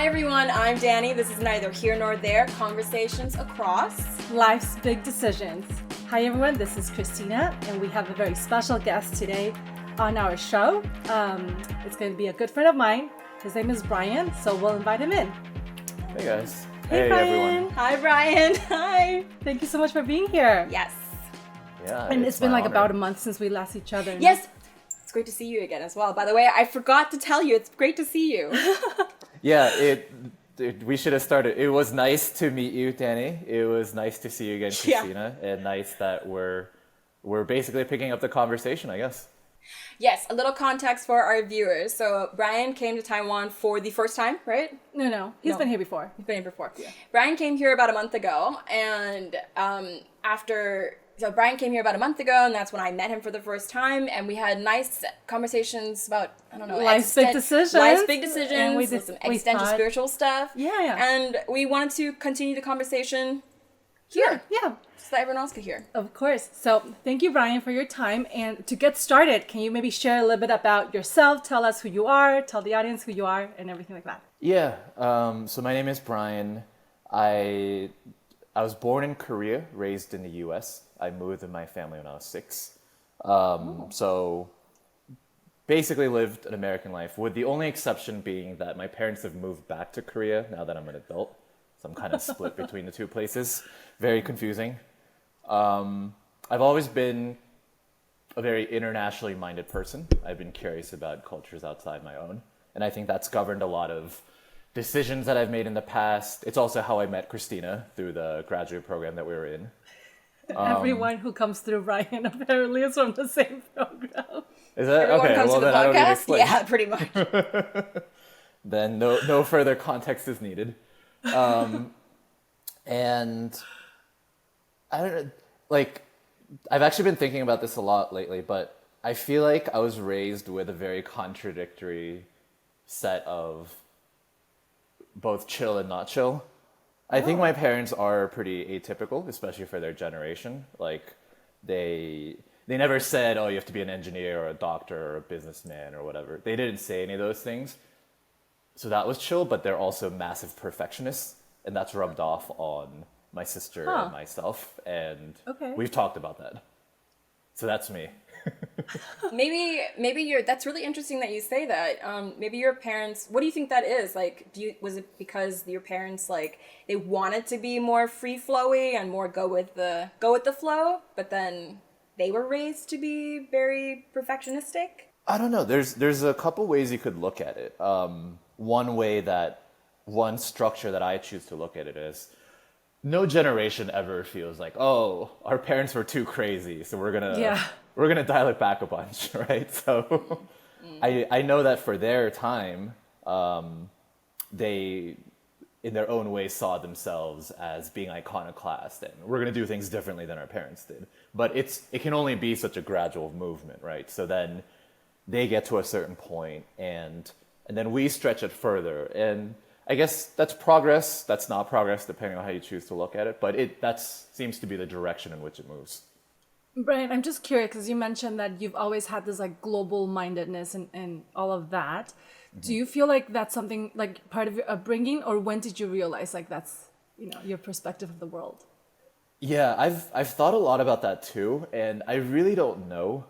Hi everyone, I'm Danny. This is Neither Here Nor There, Conversations Across Life's Big Decisions. Hi everyone, this is Christina, and we have a very special guest today on our show. It's going to be a good friend of mine. His name is Bryan, so we'll invite him in. Hey guys. Hey Bryan. Everyone. Hi Bryan. Hi. Thank you so much for being here. Yes. Yeah. And it's been my like honor. about a month since we last each other. Yes. It's great to see you again as well. By the way, I forgot to tell you, it's great to see you. Yeah, we should have started. It was nice to meet you, Danny. It was nice to see you again, Christina. Yeah. And nice that we're basically picking up the conversation, I guess. Yes, a little context for our viewers. So Bryan came to Taiwan for the first time, right? No. He's been here before. He's been here before. Yeah. Bryan came here about a month ago, and Bryan came here about a month ago, and that's when I met him for the first time, and we had nice conversations about, Life's big decisions. Life's big decisions, and we some existential spiritual stuff. Yeah. And we wanted to continue the conversation here. Yeah. So that everyone else could hear. Of course. So thank you, Bryan, for your time. And to get started, can you maybe share a little bit about yourself? Tell us who you are, tell the audience who you are, and everything like that. Yeah. So my name is Bryan. I was born in Korea, raised in the U.S. I moved with my family when I was 6. So basically lived an American life, with the only exception being that my parents have moved back to Korea now that I'm an adult. So I'm kind of split between the two places. Very confusing. I've always been a very internationally minded person. I've been curious about cultures outside my own. And I think that's governed a lot of decisions that I've made in the past. It's also how I met Christina through the graduate program that we were in. Everyone who comes through Bryan apparently is from the same program. Is that Everyone okay? comes Well, to the then I don't need to podcast? explain. Yeah, pretty much. Then no further context is needed. And I don't know, like, I've actually been thinking about this a lot lately, but I feel like I was raised with a very contradictory set of both chill and not chill. I think my parents are pretty atypical, especially for their generation. Like, they never said, oh, you have to be an engineer or a doctor or a businessman or whatever. They didn't say any of those things. So that was chill, but they're also massive perfectionists, and that's rubbed off on my sister and myself, and we've talked about that. So that's me. Maybe that's really interesting that you say that. Maybe your parents, what do you think that is? Like, was it because your parents, like, they wanted to be more free flowy and more go with the flow, but then they were raised to be very perfectionistic? I don't know. There's a couple ways you could look at it. One structure that I choose to look at it is, no generation ever feels like, oh, our parents were too crazy, so we're gonna dial it back a bunch, right? So I know that for their time, they, in their own way, saw themselves as being iconoclast, and we're gonna do things differently than our parents did. But it can only be such a gradual movement, right? So then they get to a certain point, and then we stretch it further, and I guess that's progress, that's not progress, depending on how you choose to look at it, but that seems to be the direction in which it moves. Bryan, I'm just curious, because you mentioned that you've always had this like global mindedness and all of that. Mm-hmm. Do you feel like that's something like part of your upbringing, or when did you realize like that's, your perspective of the world? Yeah, I've thought a lot about that too, and I really don't know.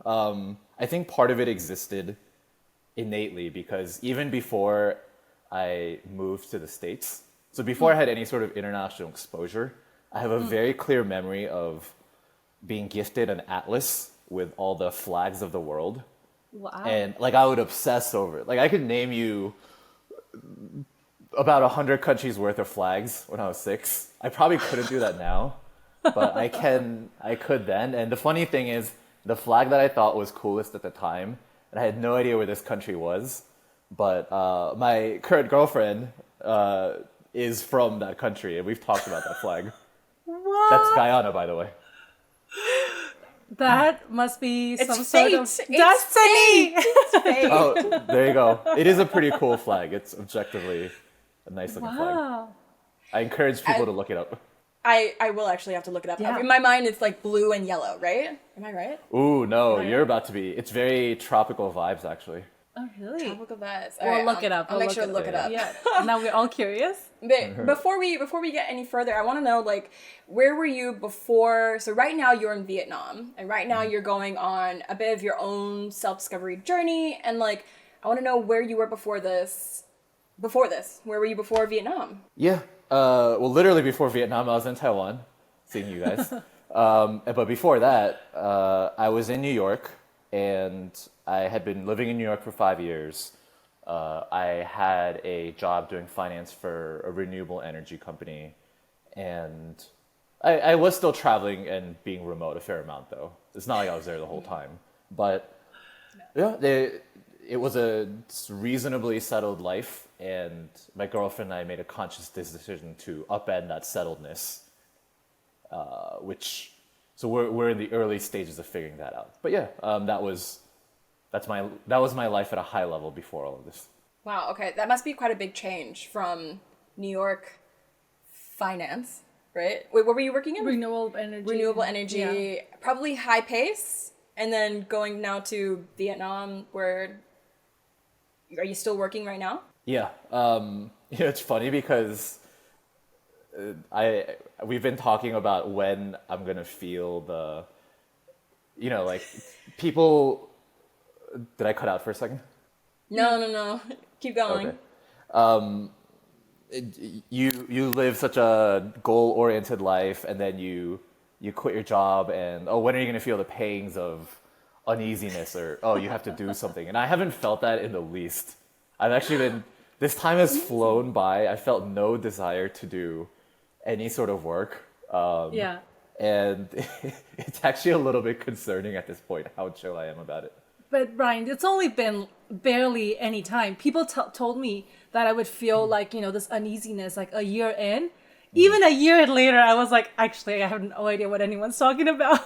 I think part of it existed innately, because even before I moved to the States, so before I had any sort of international exposure, I have a very clear memory of being gifted an atlas with all the flags of the world. Wow. And like, I would obsess over it. Like, I could name you about 100 countries worth of flags when I was 6. I probably couldn't do that now, but I could then. And the funny thing is, the flag that I thought was coolest at the time, and I had no idea where this country was, but my current girlfriend is from that country, and we've talked about that flag. What? That's Guyana, by the way. That must be some fate. sort of It's destiny. It's fate. Oh, there you go. It is a pretty cool flag. It's objectively a nice looking flag. Wow. I encourage people to look it up. I will actually have to look it up. Yeah. In my mind, it's like blue and yellow, right? Am I right? Ooh, no, you're about to be. It's very tropical vibes, actually. Oh, really? Tropical vibes. We'll look it up. I'll We'll make sure to look it up. Yeah. Now we're all curious. But before we get any further, I want to know, like, where were you before? So right now you're in Vietnam, and right now you're going on a bit of your own self-discovery journey, and like, I want to know where you were before this. Before this, where were you before Vietnam? Yeah. Well, literally before Vietnam, I was in Taiwan, seeing you guys. But before that, I was in New York, and I had been living in New York for 5 years. I had a job doing finance for a renewable energy company, and I was still traveling and being remote a fair amount, though. It's not like I was there the whole time. But yeah, it was a reasonably settled life, and my girlfriend and I made a conscious decision to upend that settledness, so we're in the early stages of figuring that out. But yeah, that was my life at a high level before all of this. Wow. Okay, that must be quite a big change from New York finance, right? Wait, what were you working in? Renewable energy. Renewable energy, Yeah. probably high pace, and then going now to Vietnam, where are you still working right now? Yeah, it's funny because we've been talking about when I'm gonna feel the, like people. Did I cut out for a second? No. Keep going. Okay. You live such a goal-oriented life, and then you quit your job, and when are you gonna feel the pangs of uneasiness, or you have to do something? And I haven't felt that in the least. I've actually been. This time has flown by. I felt no desire to do any sort of work. Yeah. And it's actually a little bit concerning at this point how chill I am about it. But Bryan, it's only been barely any time. People told me that I would feel like, this uneasiness like a year in. Even a year later, I was like, actually, I have no idea what anyone's talking about.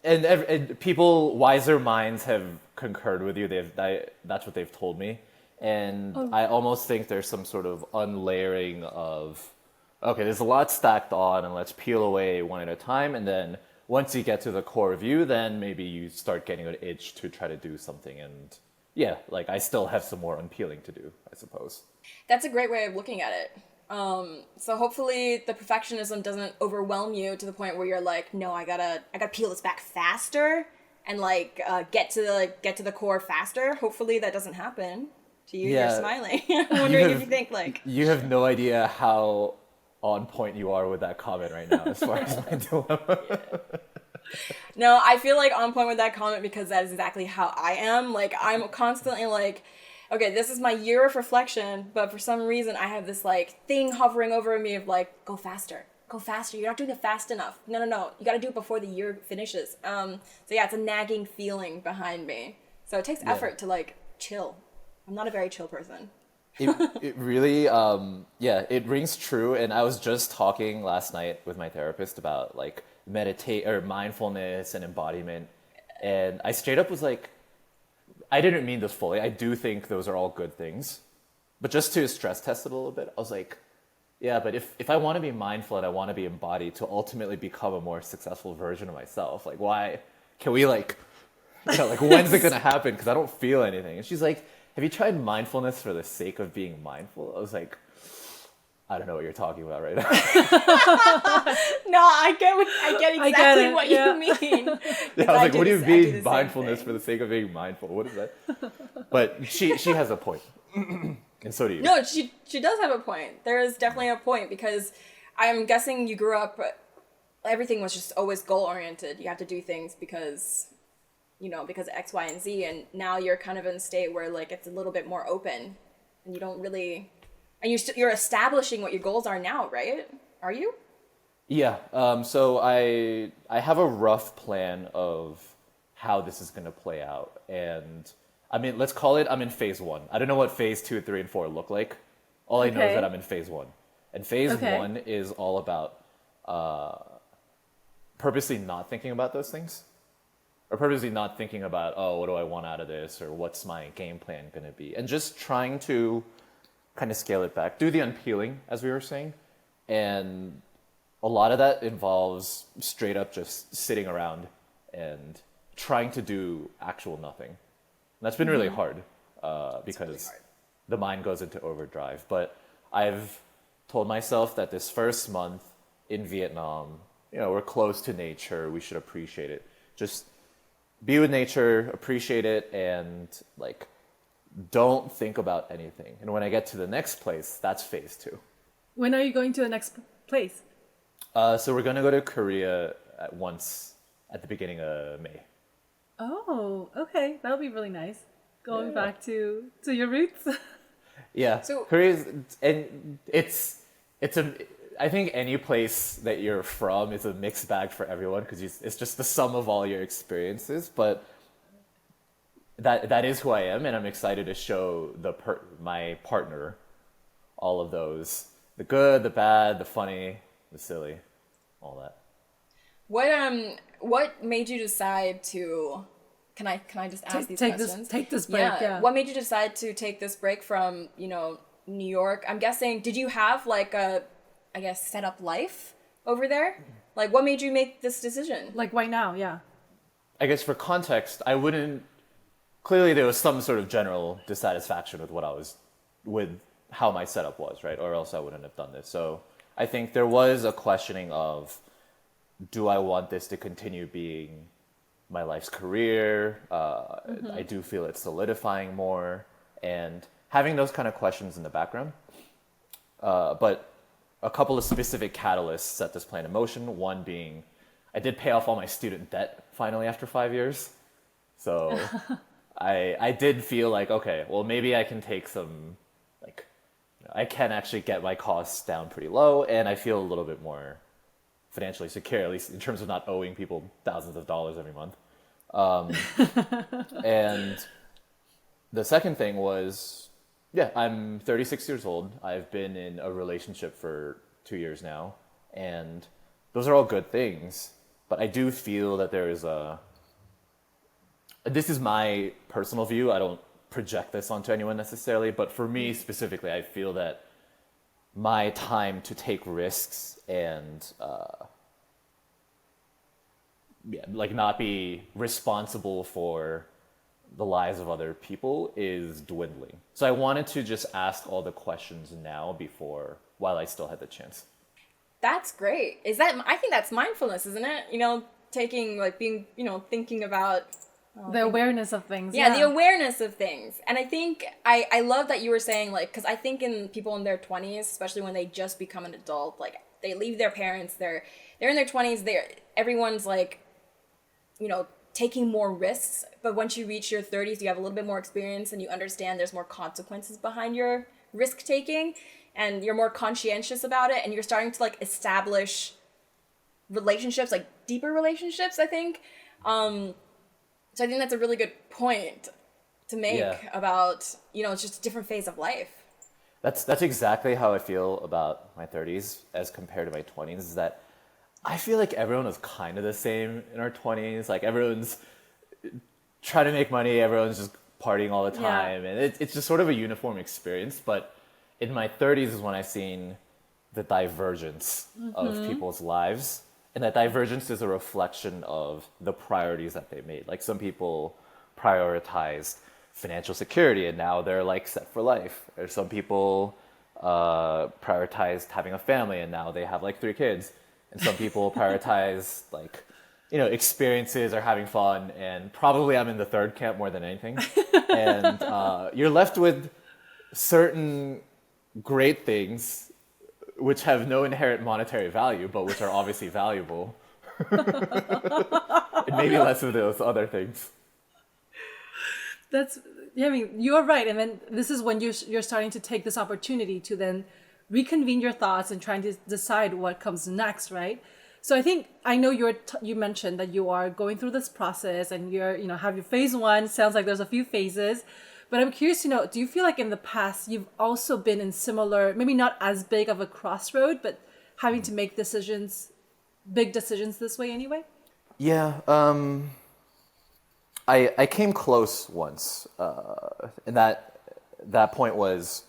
And people, wiser minds have concurred with you. That's what they've told me. And I almost think there's some sort of unlayering of, okay, there's a lot stacked on, and let's peel away one at a time. And then once you get to the core of you, then maybe you start getting an itch to try to do something. And yeah, like I still have some more unpeeling to do, I suppose. That's a great way of looking at it. So hopefully the perfectionism doesn't overwhelm you to the point where you're like, no, I gotta peel this back faster and like get to the core faster. Hopefully that doesn't happen to you. Yeah. You're smiling. I'm wondering if you think like You have no idea how on point you are with that comment right now as far as my dilemma. No, I feel like on point with that comment because that is exactly how I am. Like I'm constantly like, okay, this is my year of reflection, but for some reason I have this like thing hovering over me of like, go faster. You're not doing it fast enough. No. You got to do it before the year finishes. So yeah, it's a nagging feeling behind me. So it takes effort to like chill. I'm not a very chill person. It really, it rings true. And I was just talking last night with my therapist about like meditate or mindfulness and embodiment. And I straight up was like, I didn't mean this fully. I do think those are all good things. But just to stress test it a little bit, I was like, yeah, but if I want to be mindful and I want to be embodied to ultimately become a more successful version of myself, like why can we like when's it going to happen? Because I don't feel anything. And she's like, have you tried mindfulness for the sake of being mindful? I was like, I don't know what you're talking about right now. No, I get exactly what you mean. Yeah, I was like, what do you mean mindfulness for the sake of being mindful? What is that? But she has a point. And so do you. No, she does have a point. There is definitely a point because I'm guessing you grew up, everything was just always goal oriented. You have to do things because X, Y, and Z. And now you're kind of in a state where like it's a little bit more open and you don't really, and you're establishing what your goals are now, right? Are you? Yeah. So I have a rough plan of how this is going to play out. And I mean, let's call it, I'm in phase 1. I don't know what phase 2, 3, and 4 look like. All I know is that I'm in phase 1. And phase 1 is all about purposely not thinking about those things. Or purposely not thinking about, what do I want out of this? Or what's my game plan going to be? And just trying to kind of scale it back. Do the unpeeling, as we were saying. And a lot of that involves straight up just sitting around and trying to do actual nothing. That's been really hard because really hard. the mind goes into overdrive. But I've told myself that this first month in Vietnam, we're close to nature. We should appreciate it. Just be with nature, appreciate it, and like don't think about anything. And when I get to the next place, that's phase 2. When are you going to the next place? So we're gonna go to Korea at the beginning of May. Oh, okay. That'll be really nice. Going back to your roots. Yeah. So- Korea's, and I think any place that you're from is a mixed bag for everyone because it's just the sum of all your experiences. But that is who I am, and I'm excited to show my partner all of those: the good, the bad, the funny, the silly, all that. What made you decide to? Can I just ask these questions? Take this break. Yeah. What made you decide to take this break from New York? I'm guessing. Did you have like a, I guess, set up life over there? Like, what made you make this decision? Like why now? Yeah. I guess for context, I wouldn't. Clearly, there was some sort of general dissatisfaction with how my setup was, right? Or else I wouldn't have done this. So I think there was a questioning of, do I want this to continue being my life's career? I do feel it's solidifying more, and having those kind of questions in the background. But a couple of specific catalysts set this plan in motion. One being, I did pay off all my student debt finally after 5 years. So I did feel like, okay, well, maybe I can take some, like, I can actually get my costs down pretty low, and I feel a little bit more financially secure, at least in terms of not owing people thousands of dollars every month. And the second thing was, I'm 36 years old. I've been in a relationship for 2 years now, and those are all good things. But I do feel that this is my personal view. I don't project this onto anyone necessarily, but for me specifically, I feel that my time to take risks and not be responsible for the lives of other people is dwindling. So I wanted to just ask all the questions now while I still had the chance. That's great. I think that's mindfulness, isn't it? Taking, like, being, thinking about the awareness of things. Yeah, the awareness of things. And I think I love that you were saying, like, because I think in people in their 20s, especially when they just become an adult, like, they leave their parents, they're in their 20s, everyone's like, taking more risks. But once you reach your 30s, you have a little bit more experience and you understand there's more consequences behind your risk taking, and you're more conscientious about it, and you're starting to, like, establish relationships, like deeper relationships, I think. So I think that's a really good point to make about, it's just a different phase of life. That's exactly how I feel about my 30s as compared to my 20s, is that I feel like everyone is kind of the same in our 20s. Like, everyone's trying to make money, everyone's just partying all the time, and it's just sort of a uniform experience. But in my 30s is when I've seen the divergence of people's lives. And that divergence is a reflection of the priorities that they made. Like, some people prioritized financial security and now they're, like, set for life. Or some people prioritized having a family and now they have, like, 3 kids. And some people prioritize, like, experiences or having fun. And probably I'm in the third camp more than anything. And you're left with certain great things which have no inherent monetary value, but which are obviously valuable. And maybe less of those other things. You're right. And then this is when you're starting to take this opportunity to then reconvene your thoughts and trying to decide what comes next, right? So I know you mentioned that you are going through this process and you're, have your phase 1. Sounds like there's a few phases. But I'm curious to know, do you feel like in the past you've also been in similar, maybe not as big of a crossroad, but having to make big decisions this way anyway? Yeah, I came close once, and that point was,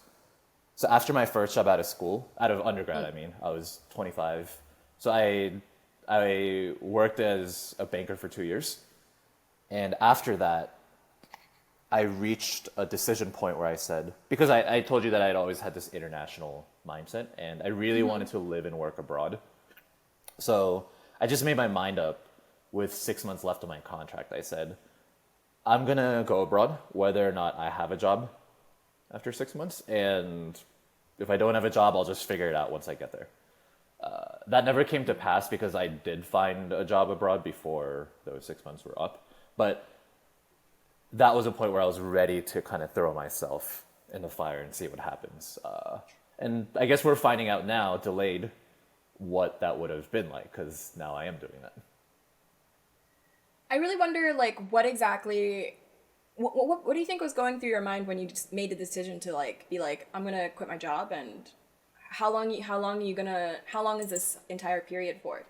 so after my first job out of undergrad, I was 25. So I worked as a banker for 2 years, and after that, I reached a decision point where I said, because I told you that I'd always had this international mindset, and I really wanted to live and work abroad. So I just made my mind up with 6 months left of my contract. I said, I'm going to go abroad, whether or not I have a job after 6 months. And if I don't have a job, I'll just figure it out once I get there. That never came to pass because I did find a job abroad before those 6 months were up. But that was a point where I was ready to kind of throw myself in the fire and see what happens. And I guess we're finding out now, delayed, what that would have been like, because now I am doing that. I really wonder, like, what exactly, what do you think was going through your mind when you just made the decision to, like, be like, I'm gonna quit my job, and how long is this entire period for?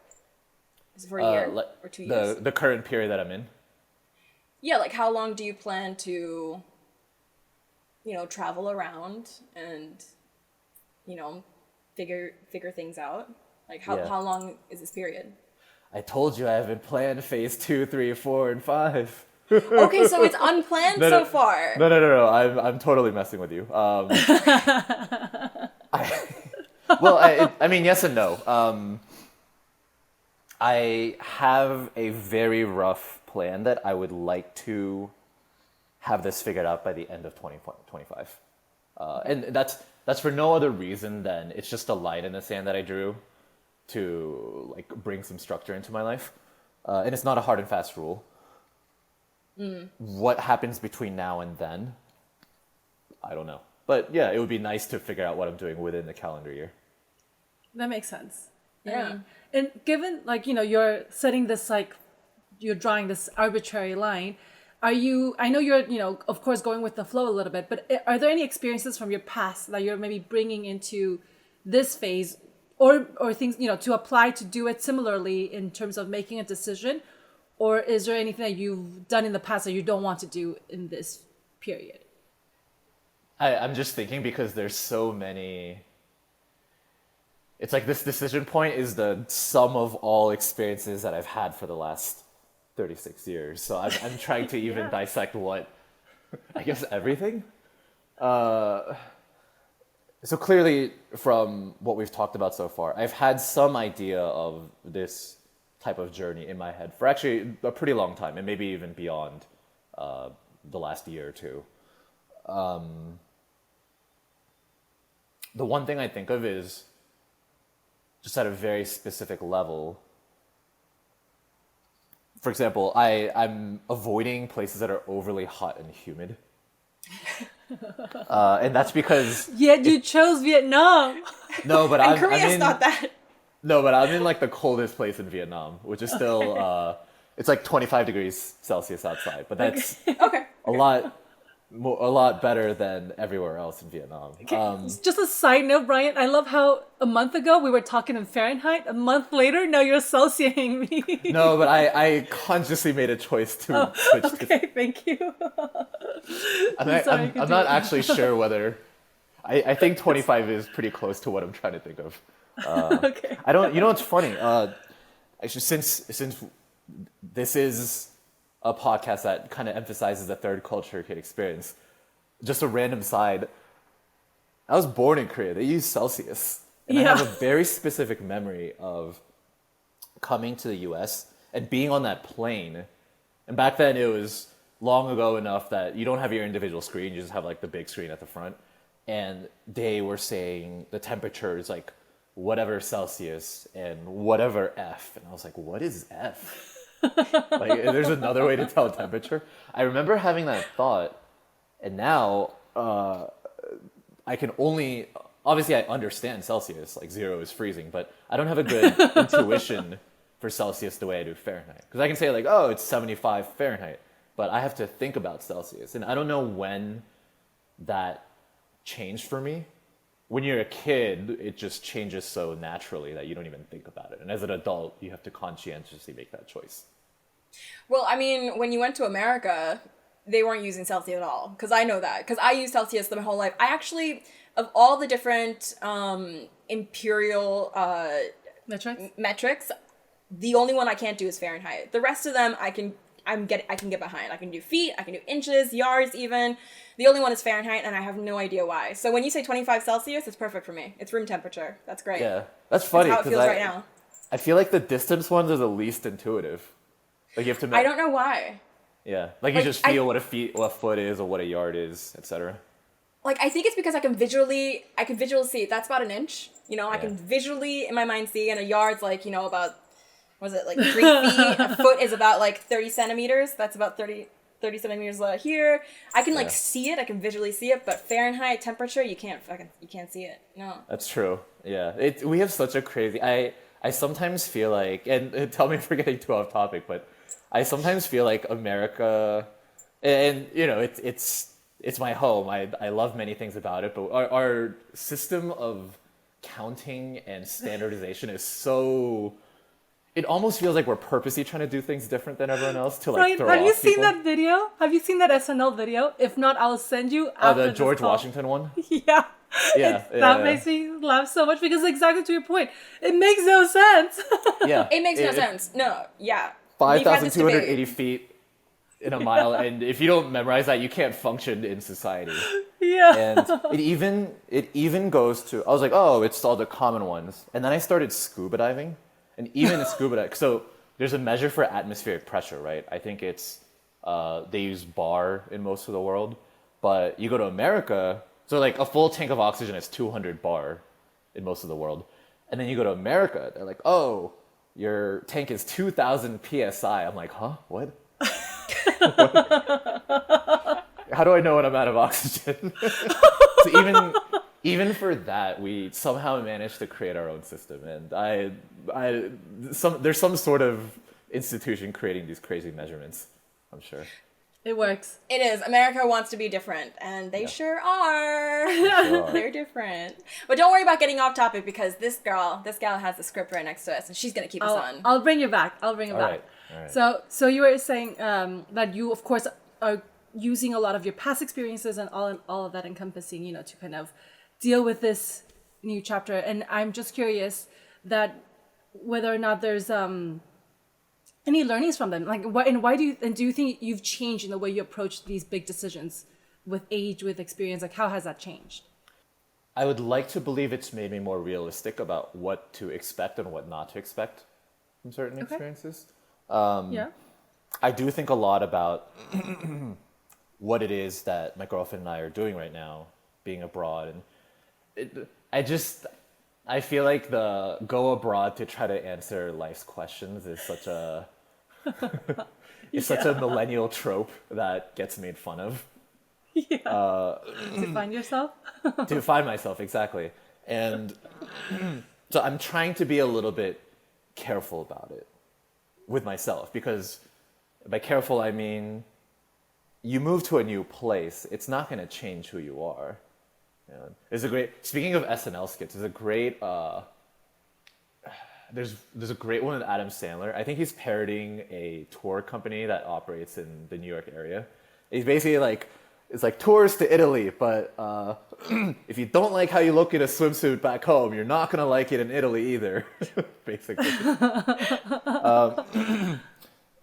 Is it for a year or 2 years? The current period that I'm in? Yeah, like, how long do you plan to, travel around and, figure things out? Like, how long is this period? I told you I haven't planned phase 2, 3, 4, and 5. Okay, so it's unplanned so far. No. I'm totally messing with you. I mean, yes and no. I have a very rough plan that I would like to have this figured out by the end of 2025. And that's for no other reason than it's just a line in the sand that I drew to like bring some structure into my life. And it's not a hard and fast rule. What happens between now and then, I don't know. But yeah, it would be nice to figure out what I'm doing within the calendar year. That makes sense. Yeah. And given, like, you're setting this, like, you're drawing this arbitrary line, I know you're, of course, going with the flow a little bit, but are there any experiences from your past that you're maybe bringing into this phase or things, to apply to do it similarly in terms of making a decision? Or is there anything that you've done in the past that you don't want to do in this period? I'm just thinking because there's so many. It's like this decision point is the sum of all experiences that I've had for the last 36 years. So I'm trying to even dissect what, I guess, everything. So clearly from what we've talked about so far, I've had some idea of this type of journey in my head for actually a pretty long time, and maybe even beyond the last year or two. The one thing I think of is just at a very specific level. For example, I'm avoiding places that are overly hot and humid. And that's because... Yet you chose Vietnam! No, but Korea's not that. No, but I'm in like the coldest place in Vietnam, which is still... it's like 25 degrees Celsius outside, but that's Okay. a lot better than everywhere else in Vietnam. Just a side note, Brian, I love how a month ago we were talking in Fahrenheit. A month later, now you're Celsiusing me. No, but I consciously made a choice to switch to... Okay, thank you. I'm not actually sure whether... I think 25 is pretty close to what I'm trying to think of. Okay. I don't... You know what's funny? Actually, since this is a podcast that kind of emphasizes the third culture kid experience, just a random side, I was born in Korea. They use Celsius. And I have a very specific memory of coming to the US and being on that plane. And back then it was long ago enough that you don't have your individual screen, you just have like the big screen at the front. And they were saying the temperature is like whatever Celsius and whatever F. And I was like, what is F? Like, there's another way to tell temperature. I remember having that thought, and now I can only... Obviously, I understand Celsius, like 0 is freezing, but I don't have a good intuition for Celsius the way I do Fahrenheit. Because I can say, like, oh, it's 75 Fahrenheit, but I have to think about Celsius. And I don't know when that changed for me. When you're a kid, it just changes so naturally that you don't even think about it. And as an adult, you have to conscientiously make that choice. Well, I mean, when you went to America, they weren't using Celsius at all. Because I know that. Because I used Celsius my whole life. I actually, of all the different imperial Metrics, the only one I can't do is Fahrenheit. The rest of them I can I can get behind. I can do feet, I can do inches, yards even. The only one is Fahrenheit, and I have no idea why. So when you say 25 Celsius, it's perfect for me. It's room temperature. That's great. Yeah, that's funny. That's how it feels right now. I feel like the distance ones are the least intuitive. Like you have to. I don't know why. Yeah, like you just feel what a foot is or what a yard is, etc. Like I think it's because I can visually see that's about an inch. You know, I can visually in my mind see, and a yard's like, you know, about, was it like 3 feet? A foot is about like 30 centimeters. That's about 30 centimeters here. I can like see it. I can visually see it. But Fahrenheit temperature, you can't see it. No. That's true. Yeah. We have such a crazy, I sometimes feel like, and tell me if we're getting too off topic, but I sometimes feel like America, and you know, it's my home. I love many things about it, but our system of counting and standardization is so, it almost feels like we're purposely trying to do things different than everyone else to like Brian, throw have off you seen people. that video? Have you seen that SNL video? If not, I'll send you after The this George call. Washington one? Yeah. That makes me laugh so much because exactly to your point, it makes no sense. Yeah. It makes no sense. No. Yeah. We've had this 5,280 debate. feet in a mile, and if you don't memorize that, you can't function in society. Yeah. And it even goes to, I was like, oh, it's all the common ones, and then I started scuba diving, and even in scuba diving, so there's a measure for atmospheric pressure, right? I think it's they use bar in most of the world, but you go to America, so like a full tank of oxygen is 200 bar in most of the world, and then you go to America, they're like, oh, your tank is 2,000 psi. I'm like, huh? What? How do I know when I'm out of oxygen? So even for that, we somehow managed to create our own system, and there's some sort of institution creating these crazy measurements, I'm sure. It works. It is. America wants to be different, and they sure are. Sure. They're different. But don't worry about getting off topic because this gal has the script right next to us, and she's gonna keep us on. I'll bring you back. I'll bring you back. All right. So you were saying that you, of course, are using a lot of your past experiences and all of that encompassing, you know, to kind of deal with this new chapter. And I'm just curious that whether or not there's any learnings from them, like why do you think you've changed in the way you approach these big decisions with age, with experience? Like how has that changed? I would like to believe it's made me more realistic about what to expect and what not to expect from certain experiences. Yeah. I do think a lot about what it is that my girlfriend and I are doing right now, being abroad, and I feel like the go abroad to try to answer life's questions is such a such a millennial trope that gets made fun of. Yeah. To find yourself? To find myself, exactly. And so I'm trying to be a little bit careful about it with myself, because by careful I mean you move to a new place, it's not going to change who you are. You know, speaking of SNL skits, there's a great there's a great one with Adam Sandler. I think he's parodying a tour company that operates in the New York area. He's basically like, it's like tours to Italy, but if you don't like how you look in a swimsuit back home, you're not gonna like it in Italy either, basically.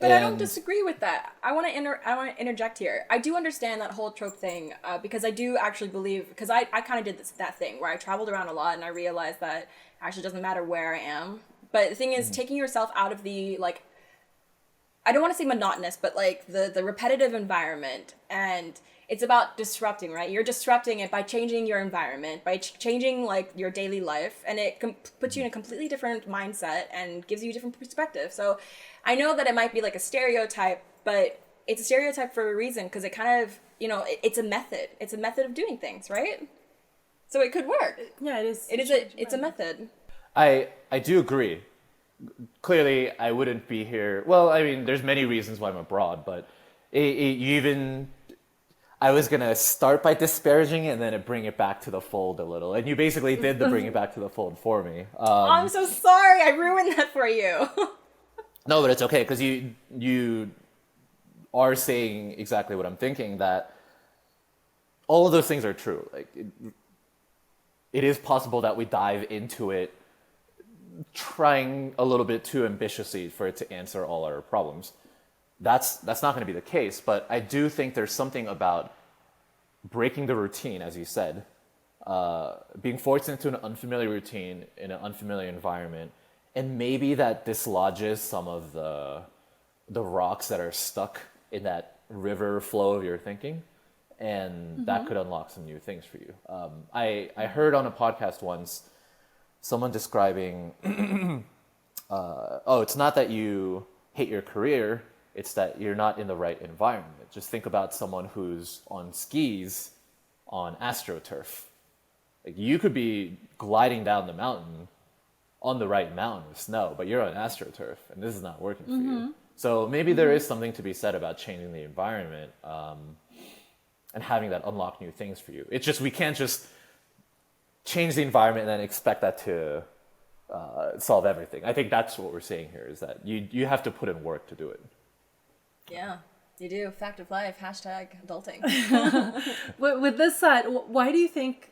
But I don't disagree with that. I want to interject here. I do understand that whole trope thing because I do actually believe, because I kind of did that thing where I traveled around a lot and I realized that actually doesn't matter where I am. But the thing is, taking yourself out of the, like, I don't want to say monotonous, but like the repetitive environment, and it's about disrupting, right? You're disrupting it by changing your environment, by changing like your daily life, and it puts you in a completely different mindset and gives you a different perspective. So I know that it might be like a stereotype, but it's a stereotype for a reason, because it kind of, you know, it's a method. It's a method of doing things, right? So it could work. Yeah, it is. It's a method. I do agree. Clearly, I wouldn't be here. Well, I mean, there's many reasons why I'm abroad, but I was going to start by disparaging it and then bring it back to the fold a little. And you basically did the bring it back to the fold for me. I'm so sorry. I ruined that for you. No, but it's okay, because you are saying exactly what I'm thinking, that all of those things are true. Like, it is possible that we dive into it trying a little bit too ambitiously for it to answer all our problems. that's not going to be the case. But I do think there's something about breaking the routine, as you said, being forced into an unfamiliar routine in an unfamiliar environment, and maybe that dislodges some of the rocks that are stuck in that river flow of your thinking, and that could unlock some new things for you. I heard on a podcast once someone describing, it's not that you hate your career, it's that you're not in the right environment. Just think about someone who's on skis on AstroTurf. Like, you could be gliding down the mountain on the right mountain with snow, but you're on AstroTurf, and this is not working for you. So maybe there is something to be said about changing the environment, and having that unlock new things for you. It's just, we can't just change the environment and then expect that to solve everything. I think that's what we're saying here, is that you have to put in work to do it. Yeah, you do. Fact of life, #adulting. With this said, why do you think,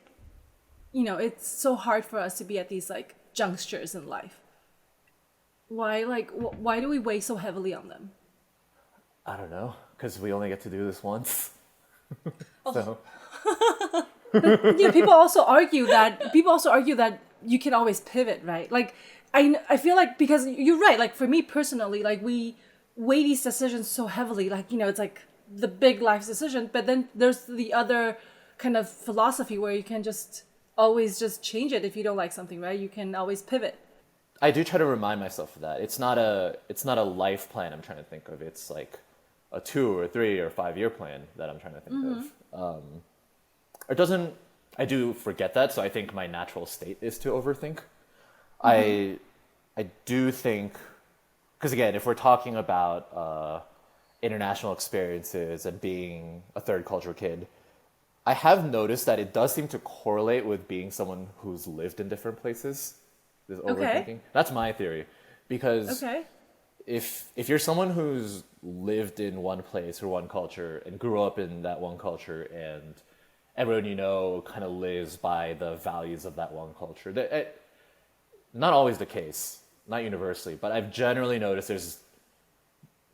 it's so hard for us to be at these like junctures in life? Why do we weigh so heavily on them? I don't know, because we only get to do this once. So. People also argue that you can always pivot, right? Like, I feel like, because you're right, like for me personally, like we weigh these decisions so heavily, like, it's like the big life decision, but then there's the other kind of philosophy where you can just always just change it if you don't like something, right? You can always pivot. I do try to remind myself of that. It's not a life plan I'm trying to think of. It's like a 2 or 3 or 5 year plan that I'm trying to think of. I do forget that, so I think my natural state is to overthink. I do think, because again, if we're talking about international experiences and being a third culture kid, I have noticed that it does seem to correlate with being someone who's lived in different places. This overthinking. That's my theory, because if you're someone who's lived in one place or one culture and grew up in that one culture, and everyone you know kind of lives by the values of that one culture, not always the case, not universally, but I've generally noticed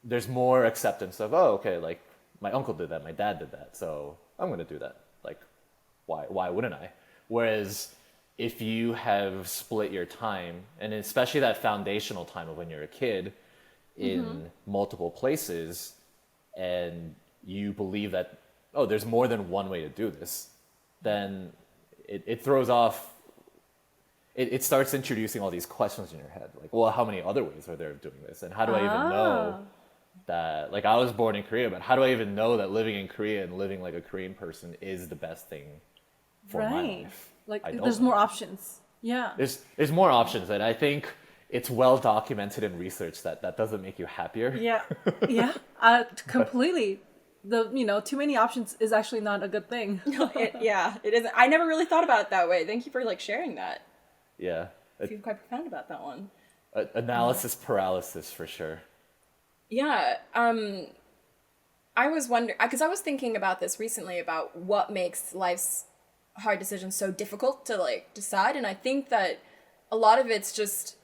there's more acceptance of, like my uncle did that, my dad did that, so I'm going to do that. Like, why wouldn't I? Whereas if you have split your time, and especially that foundational time of when you're a kid, in multiple places, and you believe that, there's more than one way to do this, then it throws off, it starts introducing all these questions in your head. Like, well, how many other ways are there of doing this? And how do I even know that, like, I was born in Korea, but how do I even know that living in Korea and living like a Korean person is the best thing for my life? Like, there's more options. Yeah. There's more options, and I think it's well documented in research that doesn't make you happier. Yeah. Yeah. Completely. Too many options is actually not a good thing. It isn't. I never really thought about it that way. Thank you for like sharing that. Yeah. I feel quite profound about that one. Analysis paralysis for sure. Yeah. I was wondering, because I was thinking about this recently, about what makes life's hard decisions so difficult to like decide, and I think that a lot of it's just,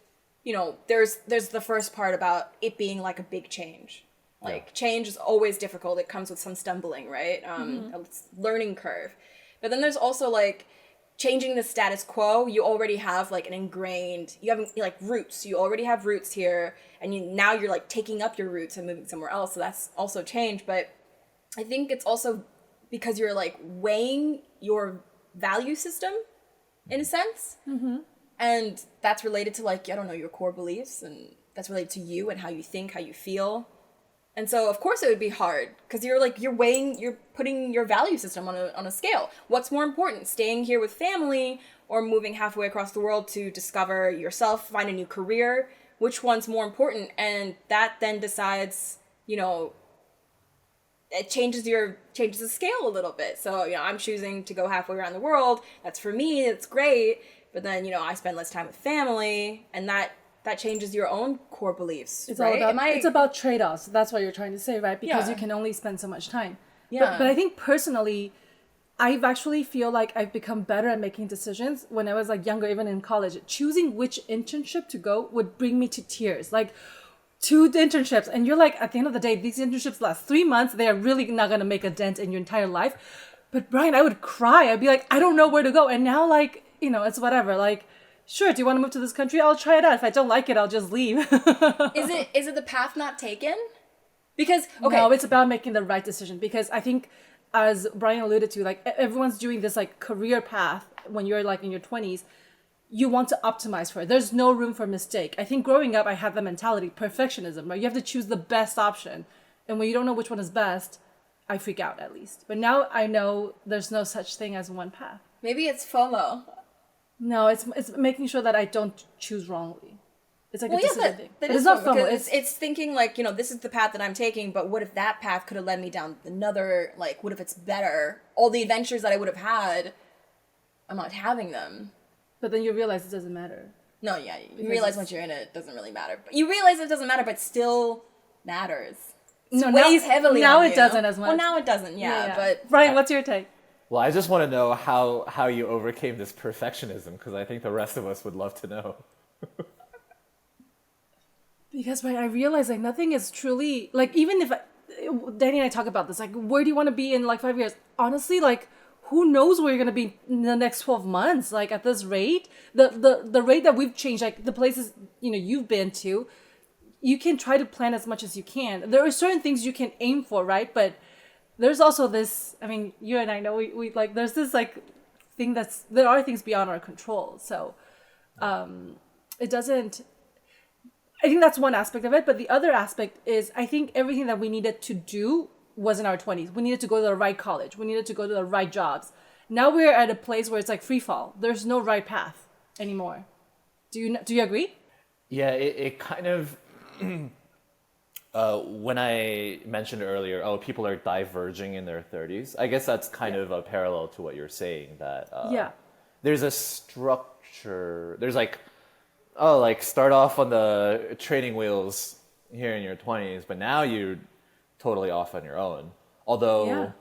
there's the first part about it being like a big change. Like, change is always difficult. It comes with some stumbling, right? A learning curve. But then there's also like changing the status quo. You already have like you have like roots. You already have roots here, and now you're like taking up your roots and moving somewhere else. So that's also change. But I think it's also because you're like weighing your value system in a sense. And that's related to like, I don't know, your core beliefs, and that's related to you and how you think, how you feel. And so of course it would be hard, because you're putting your value system on a scale. What's more important, staying here with family or moving halfway across the world to discover yourself, find a new career? Which one's more important? And that then decides, it changes the scale a little bit. So, I'm choosing to go halfway around the world. That's for me, it's great. But then, I spend less time with family, and that changes your own core beliefs. It's right? all about, it's about trade-offs. That's what you're trying to say, right? Because you can only spend so much time. Yeah. But I think personally, I've actually feel like I've become better at making decisions when I was like younger, even in college. Choosing which internship to go would bring me to tears. Like, 2 internships, and you're like, at the end of the day, these internships last 3 months. They are really not going to make a dent in your entire life. But Bryan, I would cry. I'd be like, I don't know where to go. And now, like, it's whatever. Like, sure, do you want to move to this country? I'll try it out. If I don't like it, I'll just leave. Is it the path not taken? Because, okay. No, it's about making the right decision. Because I think, as Bryan alluded to, like, everyone's doing this, like, career path when you're, like, in your 20s. You want to optimize for it. There's no room for mistake. I think growing up, I had the mentality, perfectionism, right? You have to choose the best option. And when you don't know which one is best, I freak out at least. But now I know there's no such thing as one path. Maybe it's FOMO. No, it's making sure that I don't choose wrongly. It's like a decision thing. But it's not FOMO. It's thinking like, this is the path that I'm taking, but what if that path could have led me down another, like, what if it's better? All the adventures that I would have had, I'm not having them. But then you realize it doesn't matter. No, yeah, you realize once you're in it, it doesn't really matter. But you realize it doesn't matter, but still matters. It weighs heavily now on it you. doesn't as much. Well, now it doesn't, yeah. But Bryan, what's your take? Well, I just want to know how you overcame this perfectionism, because I think the rest of us would love to know. Because I realize, like, nothing is truly, like, even if Danny and I talk about this, like, where do you want to be in, like, 5 years? Honestly, like, who knows where you're going to be in the next 12 months? Like, at this rate, the rate that we've changed, like, the places, you've been to, you can try to plan as much as you can. There are certain things you can aim for, right? But there's also this, I mean, you and I know, we like, there's this, like, thing there are things beyond our control. So, it doesn't, I think that's one aspect of it. But the other aspect is, I think everything that we needed to do was in our 20s. We needed to go to the right college. We needed to go to the right jobs. Now we're at a place where it's like free fall. There's no right path anymore. Do you agree? Yeah, it kind of, when I mentioned earlier, people are diverging in their 30s, I guess that's kind of a parallel to what you're saying, that there's a structure, there's like, start off on the training wheels here in your 20s, but now you're totally off on your own. Although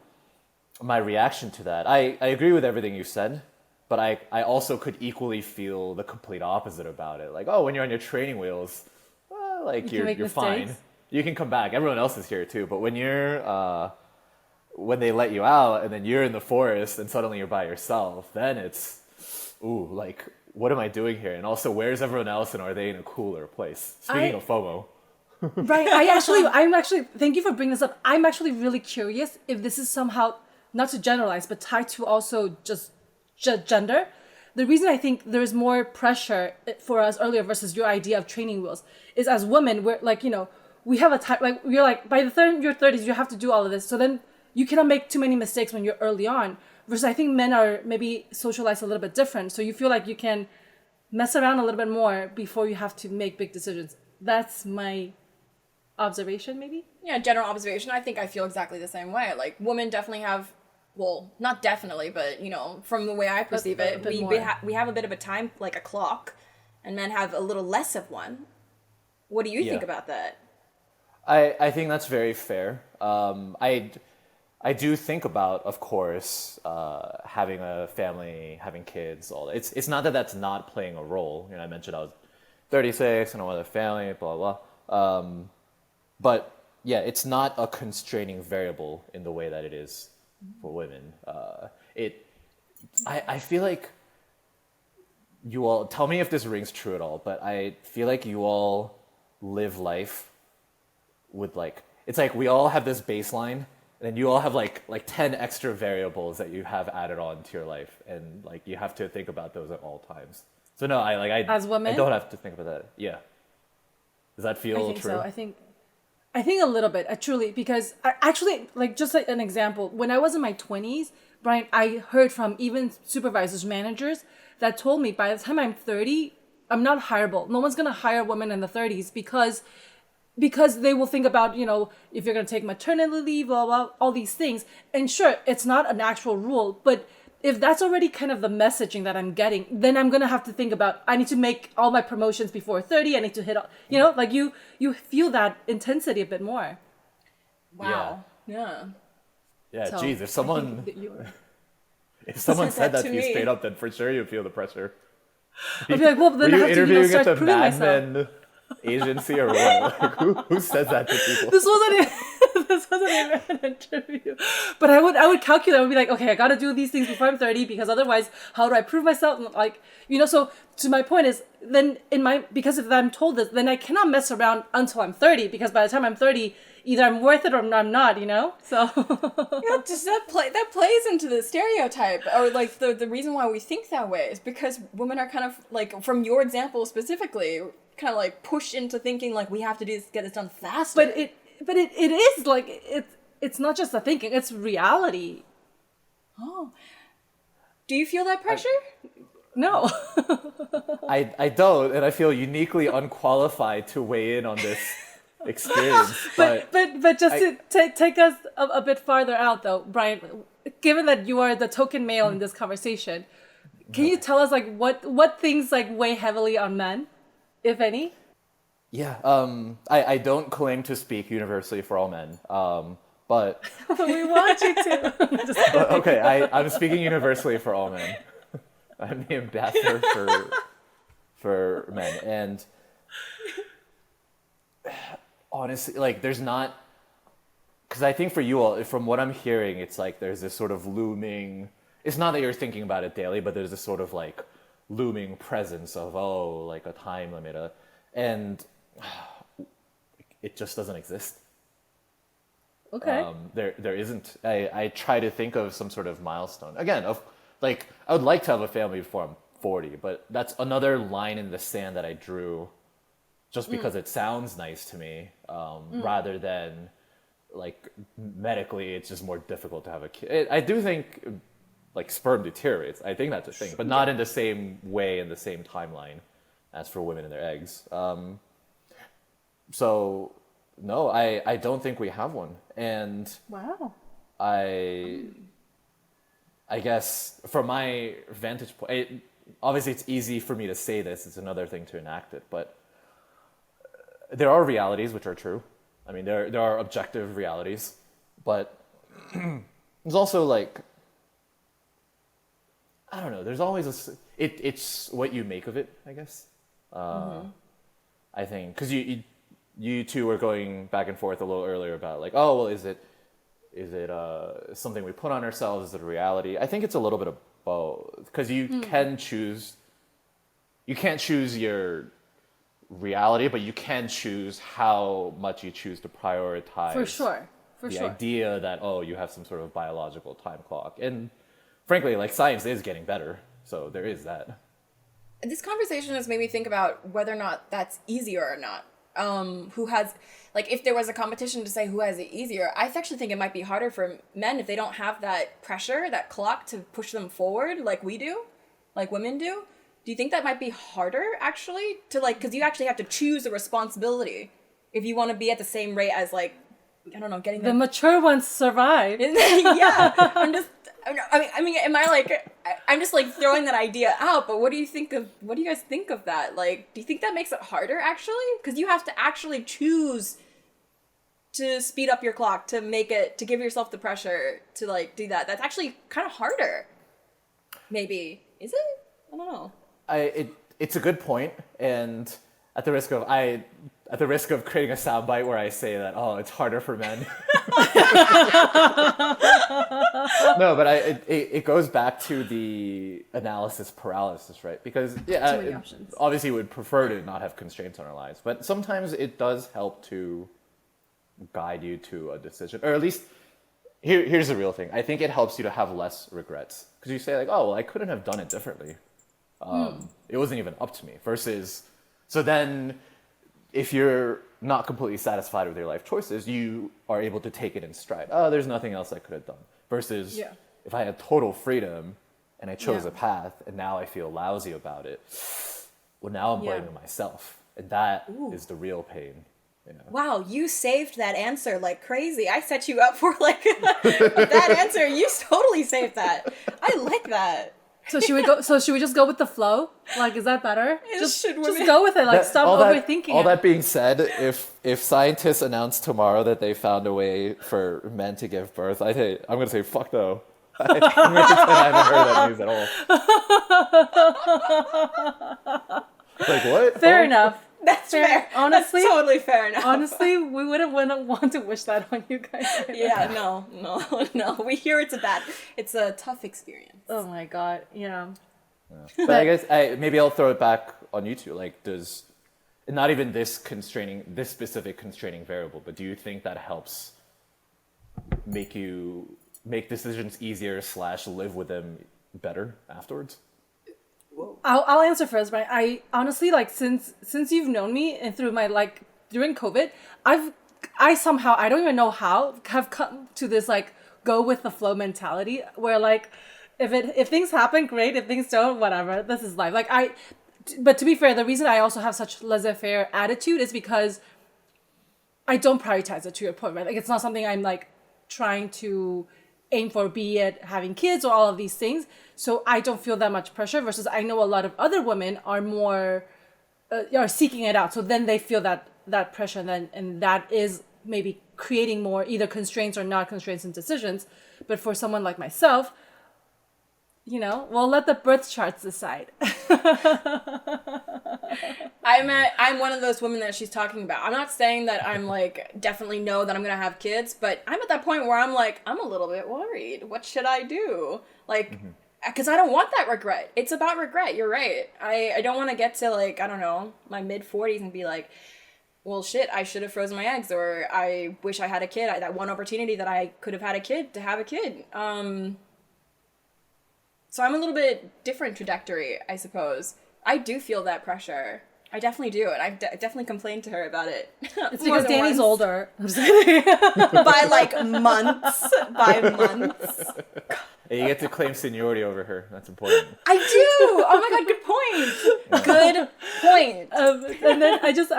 my reaction to that, I agree with everything you said, but I also could equally feel the complete opposite about it. Like, when you're on your training wheels, you're fine. You can come back. Everyone else is here too. But when when they let you out and then you're in the forest and suddenly you're by yourself, then it's, what am I doing here? And also, where's everyone else and are they in a cooler place? Speaking of FOMO. Right. I'm actually, thank you for bringing this up. I'm actually really curious if this is somehow, not to generalize, but tied to also just gender. The reason I think there's more pressure for us earlier versus your idea of training wheels is, as women, we're like, we have a time, like, you're like, by the time your 30s, you have to do all of this. So then you cannot make too many mistakes when you're early on. Versus I think men are maybe socialized a little bit different. So you feel like you can mess around a little bit more before you have to make big decisions. That's my observation, maybe? Yeah, general observation. I think I feel exactly the same way. Like, women definitely have, well, not definitely, but, from the way I perceive it, we have a bit of a time, like a clock, and men have a little less of one. What do you think about that? I think that's very fair. I do think about, of course, having a family, having kids, all that. It's not that that's not playing a role. I mentioned I was 36 and I want a family, blah, blah, blah. But yeah, it's not a constraining variable in the way that it is for women. I feel like you all, tell me if this rings true at all, but I feel like you all live life with it's like we all have this baseline, and then you all have like 10 extra variables that you have added on to your life, and you have to think about those at all times. So no, as women, I don't have to think about that. Yeah. Does that feel true? I think so. I think a little bit, truly, because actually, just like an example, when I was in my 20s, Bryan, I heard from even supervisors, managers that told me by the time I'm 30, I'm not hireable. No one's going to hire women in the 30s because they will think about, if you're going to take maternity leave, blah, blah, all these things. And sure, it's not an actual rule, but if that's already kind of the messaging that I'm getting, then I'm going to have to think about, I need to make all my promotions before 30. I need to hit, you feel that intensity a bit more. Wow. Yeah. Yeah. So, geez, if someone said that to you straight up, then for sure you feel the pressure. I'd be like, well, then I have to start proving myself. agency or what? Like, who says that to people? This wasn't even, this wasn't even an interview. But I would calculate. I would be like, okay, I got to do these things before I'm 30 because otherwise, how do I prove myself? Like, so to my point is then because if I'm told this, then I cannot mess around until I'm 30 because by the time I'm 30, either I'm worth it or I'm not, So Yeah, does that plays into the stereotype or like the reason why we think that way is because women are kind of like, from your example specifically, kind of like pushed into thinking like we have to get this done faster. But it is like it's not just the thinking, it's reality. Oh. Do you feel that pressure? No. I don't, and I feel uniquely unqualified to weigh in on this experience. but just to take us a bit farther out though, Bryan, given that you are the token male in this conversation, can you tell us like what things like weigh heavily on men, if any? Yeah, I don't claim to speak universally for all men, but we want you to. okay, I'm speaking universally for all men. I'm the ambassador for men, and honestly, like, there's not, because I think for you all, from what I'm hearing, it's like there's this sort of looming. It's not that you're thinking about it daily, but there's this sort of like looming presence of like a time limit, and it just doesn't exist. Okay. There isn't. I try to think of some sort of milestone. Again, like, I would like to have a family before I'm 40, but that's another line in the sand that I drew just because it sounds nice to me, rather than, like, medically it's just more difficult to have a kid. I do think, like, sperm deteriorates. I think that's a thing, but not in the same way, in the same timeline as for women and their eggs. So, no, I don't think we have one. And Wow. I guess from my vantage point, obviously it's easy for me to say this. It's another thing to enact it. But there are realities which are true. I mean, there are objective realities. But there's also, like, I don't know. There's always it's what you make of it, I guess. I think, because you two were going back and forth a little earlier about, like, oh, well, is it something we put on ourselves? Is it a reality? I think it's a little bit of both, because you can choose. You can't choose your reality, but you can choose how much you choose to prioritize. For sure. The idea that, oh, you have some sort of biological time clock. And frankly, like, science is getting better, so there is that. This conversation has made me think about whether or not that's easier or not. Who has, like, if there was a competition to say who has it easier, I actually think it might be harder for men if they don't have that pressure, that clock to push them forward like we do, like women do. Do you think that might be harder, actually, to, like, because you actually have to choose the responsibility if you want to be at the same rate as, like, I don't know, getting the mature ones survive. Yeah, I mean, am I like, I'm just like throwing that idea out, but what do you guys think of that? Like, do you think that makes it harder, actually? Because you have to actually choose to speed up your clock, to give yourself the pressure to, like, do that. That's actually kind of harder. Maybe. Is it? I don't know. It's a good point, and at the risk of creating a soundbite where I say that, oh, it's harder for men. No, but it goes back to the analysis paralysis, right? Because, yeah, obviously we would prefer to not have constraints on our lives, but sometimes it does help to guide you to a decision, or at least, here's the real thing. I think it helps you to have less regrets, because you say, like, oh, well, I couldn't have done it differently. It wasn't even up to me, versus, so then, if you're not completely satisfied with your life choices, you are able to take it in stride. Oh, there's nothing else I could have done. Versus if I had total freedom and I chose a path and now I feel lousy about it, well, now I'm blaming myself. And that is the real pain. You know? Wow, you saved that answer like crazy. I set you up for, like, that answer. You totally saved that. I like that. So should we just go with the flow? Like, is that better? Just go with it. Like, stop overthinking. All that being said, if scientists announce tomorrow that they found a way for men to give birth, I'm going to say, fuck no. I'm going to pretend I haven't heard that news at all. Like, what? Fair enough. That's fair. Honestly, That's totally fair enough. honestly, we wouldn't want to wish that on you guys. Yeah, no. We hear it's a tough experience. Oh my god, yeah. But I guess maybe I'll throw it back on you two. Like, does not even this specific constraining variable, but do you think that helps make you make decisions easier / live with them better afterwards? I'll answer first, but I honestly, like, since you've known me and through my, like, during COVID, I somehow, I don't even know how, have come to this, like, go with the flow mentality where, like, if things happen, great. If things don't, whatever. This is life. Like, but to be fair, the reason I also have such laissez-faire attitude is because I don't prioritize it, to your point, right? Like, it's not something I'm, like, trying to aim for, be it having kids or all of these things. So I don't feel that much pressure, versus I know a lot of other women are more, are seeking it out. So then they feel that pressure, and that is maybe creating more either constraints or not constraints in decisions. But for someone like myself, we'll let the birth charts decide. I'm one of those women that she's talking about. I'm not saying that I'm like definitely know that I'm gonna have kids, but I'm at that point where I'm like, I'm a little bit worried. What should I do? Like, because I don't want that regret. It's about regret. You're right. I don't want to get to, like, I don't know, my mid-40s and be like, well, shit, I should have frozen my eggs, or I wish I had a kid. That one opportunity that I could have had a kid to have a kid. So I'm a little bit different trajectory, I suppose. I do feel that pressure. I definitely do, and I've definitely complained to her about it. It's because Danny's older. By like months. By months. Hey, you get to claim seniority over her. That's important. I do! Oh my god, good point. Good point. And then I just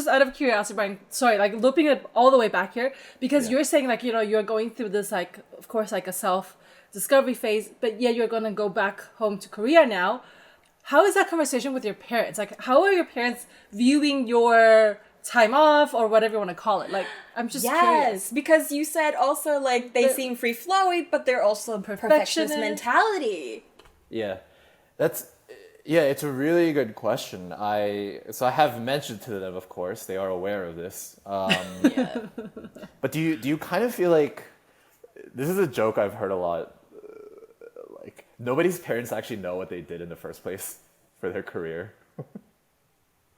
out of curiosity, Brian, sorry, like looping it all the way back here, because you're saying, like, you're going through this, like, of course, like a self-discovery phase, but you're going to go back home to Korea now. How is that conversation with your parents? Like, how are your parents viewing your time off, or whatever you want to call it? Like, I'm just curious. Because you said also, like, they seem free-flowy, but they're also perfectionist mentality. Yeah. It's a really good question. I have mentioned to them, of course, they are aware of this. Yeah. But do you kind of feel like, this is a joke I've heard a lot, like, nobody's parents actually know what they did in the first place for their career?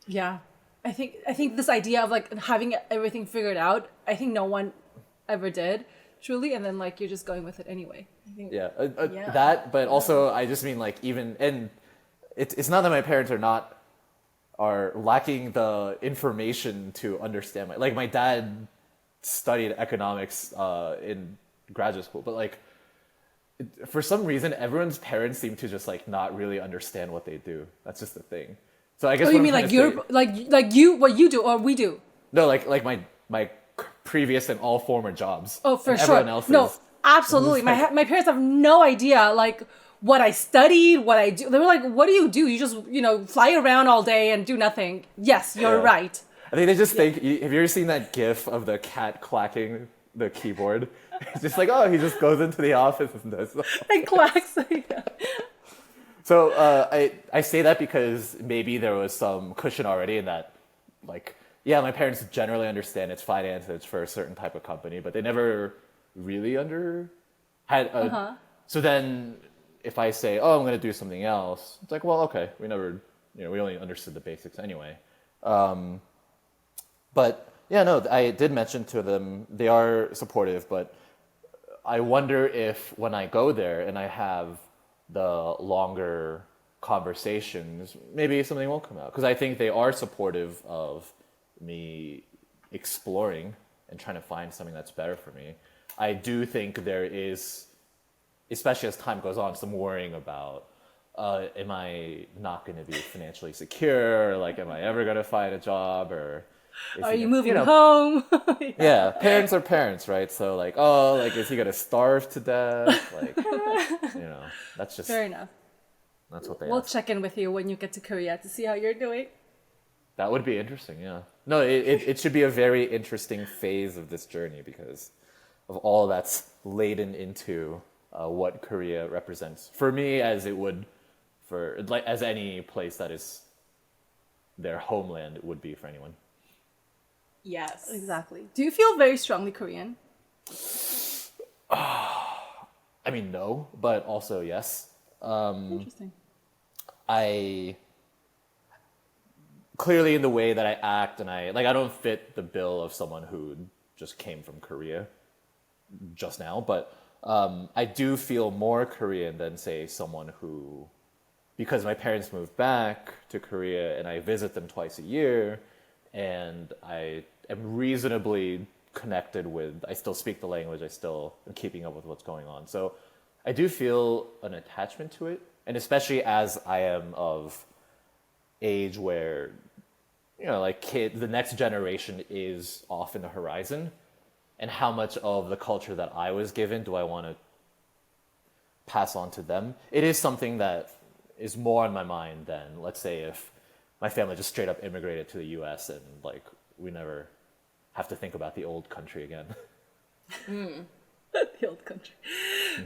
Yeah. I think this idea of, like, having everything figured out, I think no one ever did, truly, and then, like, you're just going with it anyway. I think, that, but also I just mean, like, even, and it's not that my parents are lacking the information to understand. My dad studied economics in graduate school, but, like, for some reason everyone's parents seem to just, like, not really understand what they do. That's just the thing. So I guess. Oh, you mean like what you do or we do? No, like my previous and all former jobs. Oh, for and sure. Everyone else's. No, absolutely. My parents have no idea, like, what I studied, what I do. They were like, "What do? You just fly around all day and do nothing." Yes, you're right. I think they just think. Have you ever seen that GIF of the cat clacking the keyboard? It's just like, oh, he just goes into the office and does. And clacks. Yeah. So I say that because maybe there was some cushion already in that, like, yeah, my parents generally understand it's finance, it's for a certain type of company, but they never really So then if I say, oh, I'm going to do something else, it's like, well, okay, we only understood the basics anyway. But yeah, no, I did mention to them, they are supportive, but I wonder if when I go there and I have the longer conversations, maybe something will come out. Because I think they are supportive of me exploring and trying to find something that's better for me. I do think there is, especially as time goes on, some worrying about, am I not going to be financially secure? Like, am I ever going to find a job? Or are you moving home? Yeah, parents are parents, right? So, like, oh, like, is he going to starve to death? Like, that's just... Fair enough. That's what they We'll ask. check in with you when you get to Korea to see how you're doing. That would be interesting, yeah. No, it should be a very interesting phase of this journey because of all that's laden into what Korea represents. For me, as it would as any place that is their homeland would be for anyone. Yes. Exactly. Do you feel very strongly Korean? I mean, no, but also yes. Interesting. I clearly in the way that I act and I don't fit the bill of someone who just came from Korea just now, but I do feel more Korean than say someone who, because my parents moved back to Korea and I visit them twice a year and I am reasonably connected with, I still speak the language, I still am keeping up with what's going on. So I do feel an attachment to it. And especially as I am of age where, the next generation is off in the horizon, and how much of the culture that I was given do I want to pass on to them? It is something that is more on my mind than, let's say, if my family just straight up immigrated to the US and we never have to think about the old country again. The old country.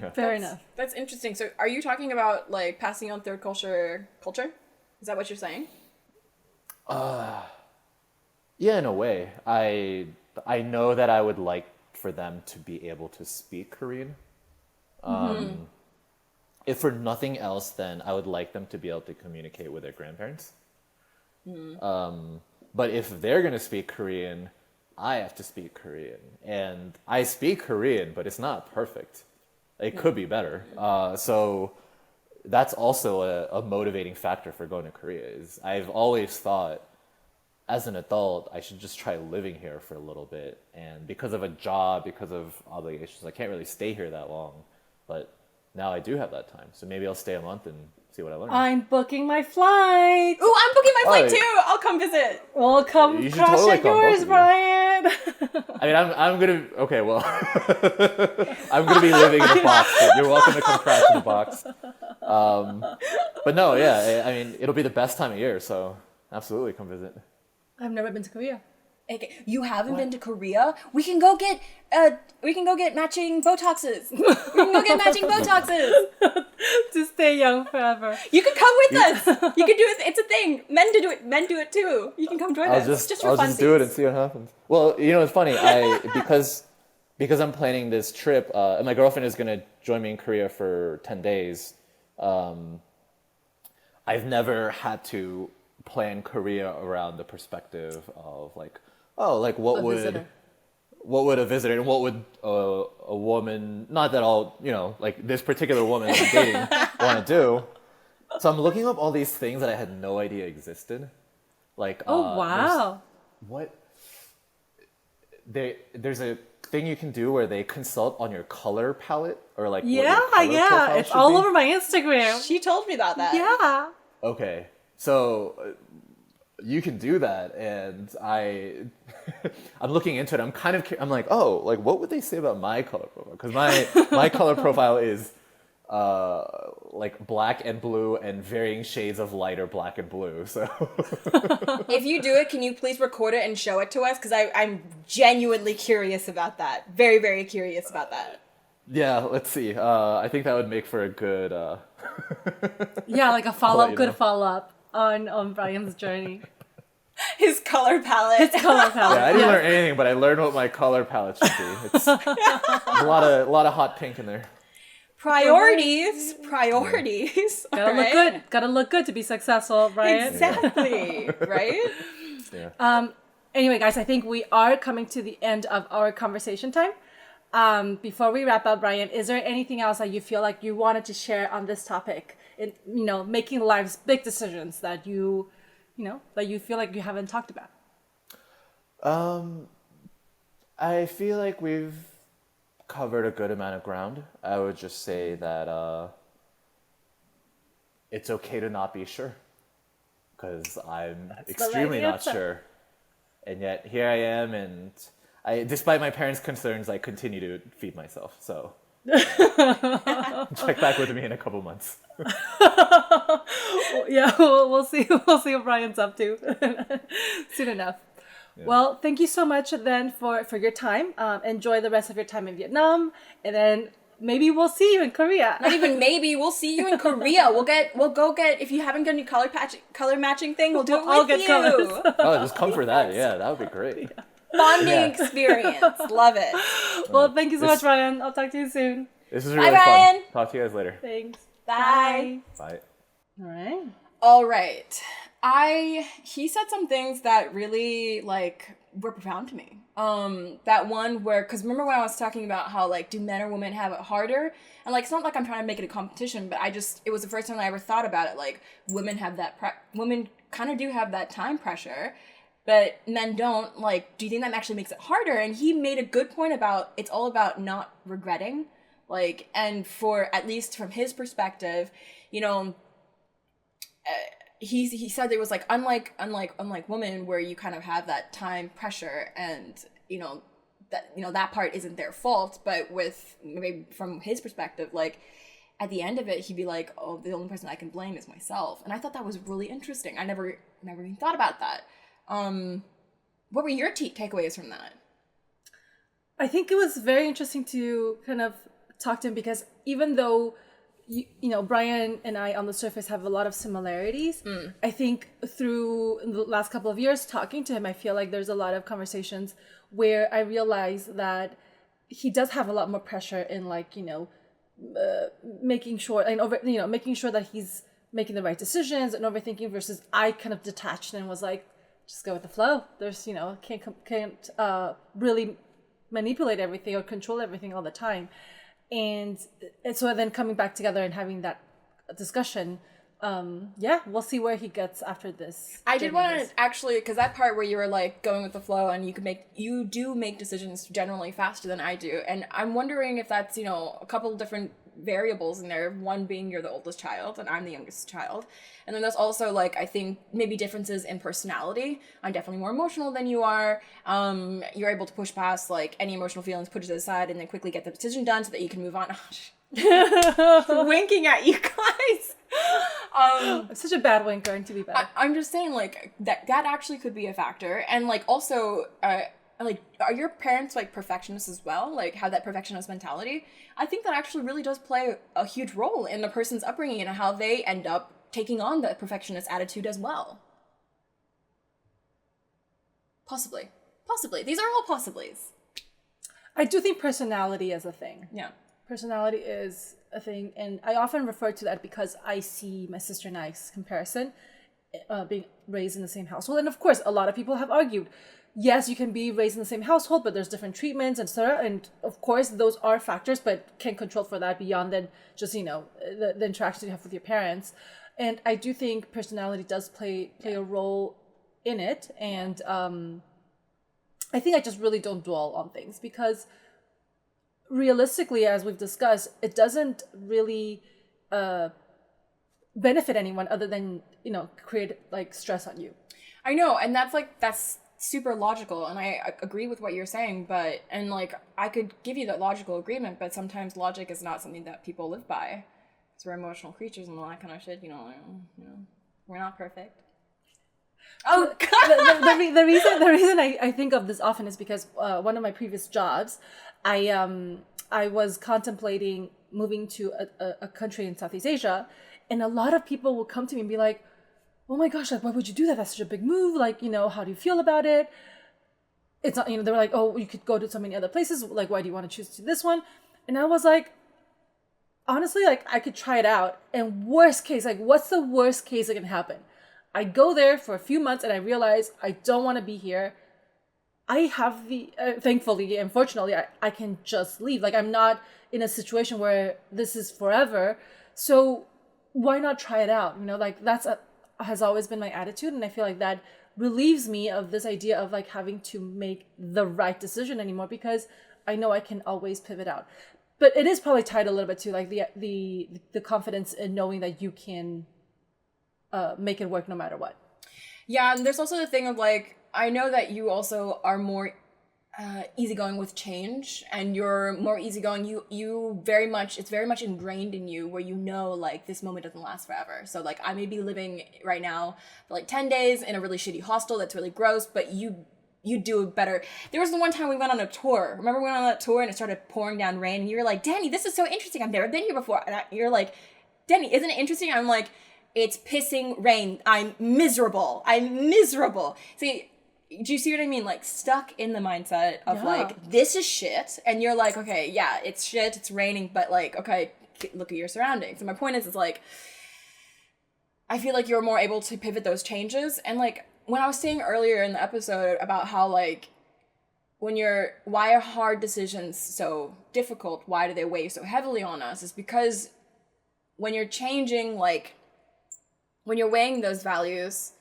Yeah. Fair enough. That's interesting. So are you talking about passing on third culture? Is that what you're saying? Yeah, in a way. I know that I would like for them to be able to speak Korean. If for nothing else, then I would like them to be able to communicate with their grandparents. But if they're going to speak Korean, I have to speak Korean. And I speak Korean, but it's not perfect. It could be better. So that's also a motivating factor for going to Korea. Is I've always thought, as an adult, I should just try living here for a little bit. And because of a job, because of obligations, I can't really stay here that long. But now I do have that time. So maybe I'll stay a month and see what I learn. I'm booking my flight. Ooh, I'm booking my flight Oh, too. I'll come visit. Well, come You should crash totally at come, both yours, of you. Bryan. I mean, I'm gonna. Okay, well, I'm gonna be living in a box. But you're welcome to come crash in the box. But no, yeah. I mean, it'll be the best time of year, so absolutely come visit. I've never been to Korea. Okay, you haven't been to Korea? We can go get matching Botoxes. We can go get matching Botoxes. To stay young forever. You can come with us. You can do it. It's a thing. Men do it. Men do it too. You can come join us. I'll just do it and see what happens. Well, it's funny. Because I'm planning this trip, and my girlfriend is gonna join me in Korea for 10 days. I've never had to plan Korea around the perspective of what would a visitor and what would a woman, not that all, this particular woman that I'm dating want to do. So I'm looking up all these things that I had no idea existed. Oh, wow. There's a thing you can do where they consult on your color palette or what Yeah, your color profile it's should all be. over my Instagram. She told me about that. Yeah. Okay, so you can do that, and I'm looking into it. I'm like, what would they say about my color profile? Because my color profile is black and blue and varying shades of lighter black and blue. So If you do it, can you please record it and show it to us? Because I'm genuinely curious about that. Very, very curious about that. yeah, let's see. I think that would make for a good. Yeah, like a follow-up, you good know. follow-up on Bryan's journey. His color palette. It's color palette. Yeah, I didn't learn anything, but I learned what my color palette should be. It's a lot of hot pink in there. Priorities. All Gotta look right? good. Gotta look good to be successful, Bryan. Exactly. Right? Yeah. Anyway, guys, I think we are coming to the end of our conversation time. Before we wrap up, Bryan, is there anything else that you feel like you wanted to share on this topic? In making life's big decisions that you feel like you haven't talked about. I feel like we've covered a good amount of ground. I would just say that it's okay to not be sure, because I'm extremely not sure, and yet here I am, and despite my parents' concerns, I continue to feed myself. So check back with me in a couple months. Yeah, we'll see what Bryan's up to soon enough. Yeah. Well, thank you so much then for your time. Enjoy the rest of your time in Vietnam, and then maybe we'll see you in Korea. Not even maybe, we'll see you in Korea. We'll go get, if you haven't got any color matching thing, we'll do it I'll with get you. colors. Oh, just come for that. Yeah, that would be great. Bonding Yeah. experience. Love it. Well, thank you so This- much, Ryan. I'll talk to you soon. This is really Ryan. fun. Talk to you guys later. Thanks. Bye. Bye. All right. All right. He said some things that really like were profound to me. That one where, cause remember when I was talking about how like, do men or women have it harder? And like, it's not like I'm trying to make it a competition, but it was the first time I ever thought about it. Like women have women kind of do have that time pressure, but men don't. Like, do you think that actually makes it harder? And he made a good point about, it's all about not regretting. Like, and for, at least from his perspective, you know, he said it was like unlike women where you kind of have that time pressure and that part isn't their fault, but with maybe from his perspective, like at the end of it he'd be like, oh, the only person I can blame is myself. And I thought that was really interesting. I never even thought about that. What were your takeaways from that? I think it was very interesting to kind of talk to him because even though you know, Bryan and I on the surface have a lot of similarities. I think through the last couple of years talking to him, I feel like there's a lot of conversations where I realize that he does have a lot more pressure in like, you know, making sure that he's making the right decisions and overthinking versus I kind of detached and was like, just go with the flow. There's, you know, can't really manipulate everything or control everything all the time. And so then coming back together and having that discussion, we'll see where he gets after this. I did want to actually, because that part where you were like going with the flow and you do make decisions generally faster than I do. And I'm wondering if that's, you know, a couple of different variables in there. One being you're the oldest child and I'm the youngest child. And then there's also like, I think maybe differences in personality. I'm definitely more emotional than you are. You're able to push past like any emotional feelings, put it aside, and then quickly get the decision done so that you can move on. Winking at you guys. I'm such a bad winker, to be bad. I'm just saying like that actually could be a factor. And like also, like, are your parents like perfectionists as well? Like have that perfectionist mentality? I think that actually really does play a huge role in the person's upbringing and how they end up taking on the perfectionist attitude as well. Possibly. These are all possiblies. I do think personality is a thing. Yeah. Personality is a thing, and I often refer to that because I see my sister and I's comparison, being raised in the same household. And of course, a lot of people have argued, yes, you can be raised in the same household, but there's different treatments, etc. And of course, those are factors, but can't control for that beyond than just, you know, the interaction you have with your parents. And I do think personality does play a role in it. And I think I just really don't dwell on things because realistically, as we've discussed, it doesn't really benefit anyone other than, you know, create like stress on you. I know, and that's super logical, and I agree with what you're saying, but and like I could give you that logical agreement, but sometimes logic is not something that people live by. Because we're emotional creatures and all that kind of shit, you know, we're not perfect. Oh God! The reason I think of this often is because one of my previous jobs, I was contemplating moving to a country in Southeast Asia, and a lot of people will come to me and be like, oh my gosh, like, why would you do that? That's such a big move. Like, you know, how do you feel about it? It's not, you know, they were like, oh, you could go to so many other places. Like, why do you want to choose to this one? And I was like, honestly, like, I could try it out. And worst case, like, what's the worst case that can happen? I go there for a few months and I realize I don't want to be here. I have the, thankfully, unfortunately, I can just leave. Like, I'm not in a situation where this is forever. So why not try it out? You know, like, has always been my attitude. And I feel like that relieves me of this idea of like having to make the right decision anymore, because I know I can always pivot out. But it is probably tied a little bit to like the confidence in knowing that you can make it work no matter what. Yeah, and there's also the thing of like, I know that you also are more easygoing with change, and you're more easygoing. You very much, it's very much ingrained in you where you know like this moment doesn't last forever. So like I may be living right now for like 10 days in a really shitty hostel that's really gross, but you you do better. There was the one time we went on a tour. Remember we went on that tour and it started pouring down rain and you were like, Danny, this is so interesting. I've never been here before. And you're like, Danny, isn't it interesting? I'm like, it's pissing rain. I'm miserable. See, do you see what I mean? Like stuck in the mindset of like, this is shit. And you're like, okay, yeah, it's shit. It's raining. But like, okay, look at your surroundings. So my point is, it's like, I feel like you're more able to pivot those changes. And like, when I was saying earlier in the episode about how like, why are hard decisions so difficult? Why do they weigh so heavily on us? Is because when you're changing, like, when you're weighing those values,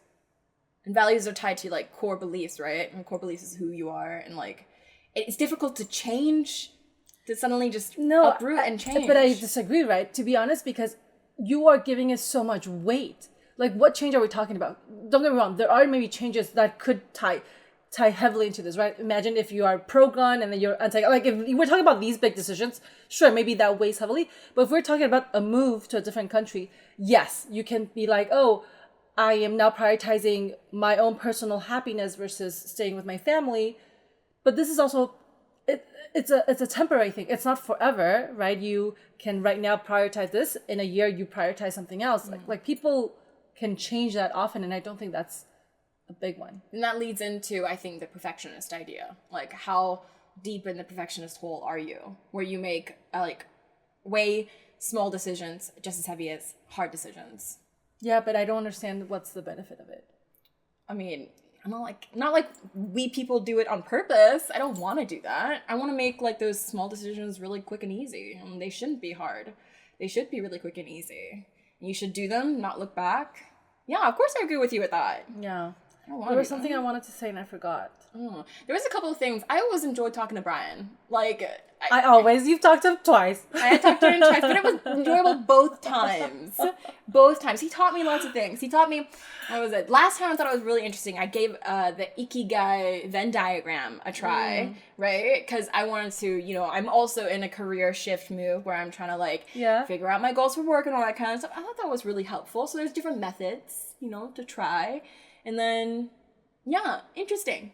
and values are tied to like core beliefs, right? And core beliefs is who you are. And like, it's difficult to change, to suddenly just uproot and change. But I disagree, right? To be honest, because you are giving it so much weight. Like, what change are we talking about? Don't get me wrong. There are maybe changes that could tie heavily into this, right? Imagine if you are pro-gun and then you're anti. Like, if we're talking about these big decisions, sure, maybe that weighs heavily. But if we're talking about a move to a different country, yes, you can be like, oh, I am now prioritizing my own personal happiness versus staying with my family. But this is also, it's a temporary thing. It's not forever, right? You can right now prioritize this. In a year, you prioritize something else. Like people can change that often, and I don't think that's a big one. And that leads into, I think, the perfectionist idea. Like, how deep in the perfectionist hole are you? Where you make, like, way small decisions just as heavy as hard decisions. Yeah, but I don't understand what's the benefit of it. I mean, I'm not like we people do it on purpose. I don't want to do that. I want to make, like, those small decisions really quick and easy. And they shouldn't be hard. They should be really quick and easy. You should do them, not look back. Yeah, of course I agree with you with that. Yeah. There was something I wanted to say and I forgot. There was a couple of things. I always enjoyed talking to Bryan. Like, you've talked to him twice. I had talked to him twice, but it was enjoyable both times. Both times. He taught me lots of things. He taught me, what was it? Last time I thought it was really interesting. I gave the Ikigai Venn diagram a try, right? Because I wanted to, I'm also in a career shift move where I'm trying to like figure out my goals for work and all that kind of stuff. I thought that was really helpful. So there's different methods, to try. And then, interesting.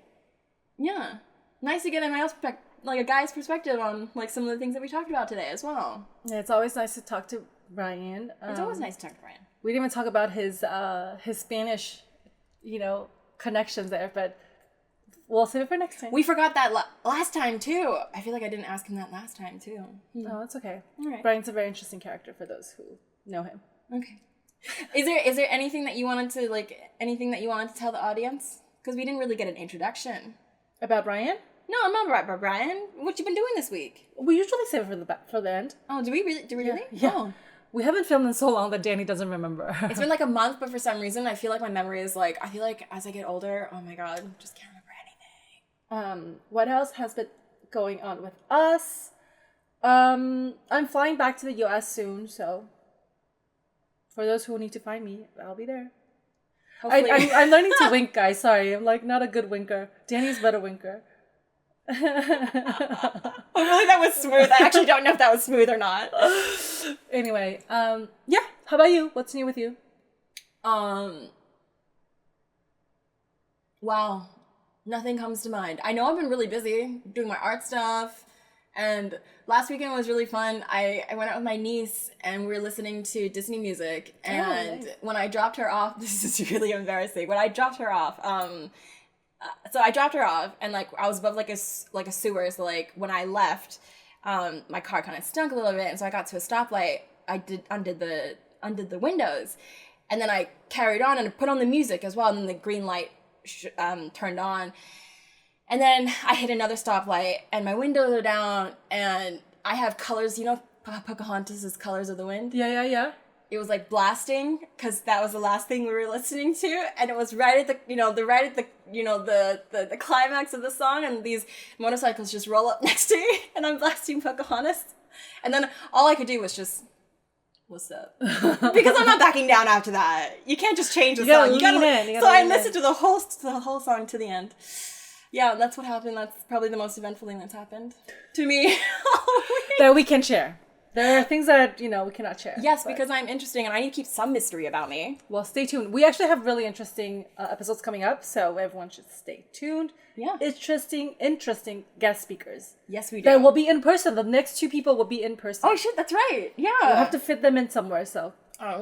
Yeah. Nice to get a guy's perspective on like some of the things that we talked about today as well. Yeah, it's always nice to talk to Bryan. It's always nice to talk to Bryan. We didn't even talk about his Spanish, connections there, but we'll save it for next time. We forgot that last time too. I feel like I didn't ask him that last time too. Oh, that's okay. All right. Bryan's a very interesting character for those who know him. Okay. Is there anything that you wanted to tell the audience? Because we didn't really get an introduction. About Bryan? No, I'm not about Bryan. What you been doing this week? We usually save it for the end. Oh, do we really? Yeah. Oh. We haven't filmed in so long that Danny doesn't remember. It's been like a month, but for some reason, I feel like my memory is like, I feel like as I get older, oh my God, just can't remember anything. What else has been going on with us? I'm flying back to the US soon, so for those who need to find me, I'll be there. I'm learning to wink, guys. Sorry, I'm like not a good winker. Danny's better winker. Oh, really? That was smooth. I actually don't know if that was smooth or not. Anyway, yeah. How about you? What's new with you? Wow. Nothing comes to mind. I know I've been really busy doing my art stuff, and last weekend was really fun. I went out with my niece, and we were listening to Disney music, and nice. When I dropped her off, this is really embarrassing. When I dropped her off, so I dropped her off, and like I was above like a sewer, so like when I left, my car kind of stunk a little bit, and so I got to a stoplight. I undid the windows, and then I carried on and put on the music as well, and then the green light turned on, and then I hit another stoplight, and my windows are down, and I have colors, Pocahontas' Colors of the Wind. Yeah. It was like blasting because that was the last thing we were listening to, and it was right at the the climax of the song, and these motorcycles just roll up next to me, and I'm blasting Pocahontas, and then all I could do was just, what's up? Because I'm not backing down after that. You can't just change the song. So I listened to the whole song to the end. Yeah, that's what happened. That's probably the most eventful thing that's happened to me. That we can share. There are things that, we cannot share. Yes, but- because I'm interesting and I need to keep some mystery about me. Well, stay tuned. We actually have really interesting episodes coming up, so everyone should stay tuned. Yeah. Interesting guest speakers. Yes, we do. That will be in person. The next 2 people will be in person. Oh shit, that's right. Yeah. We'll have to fit them in somewhere, so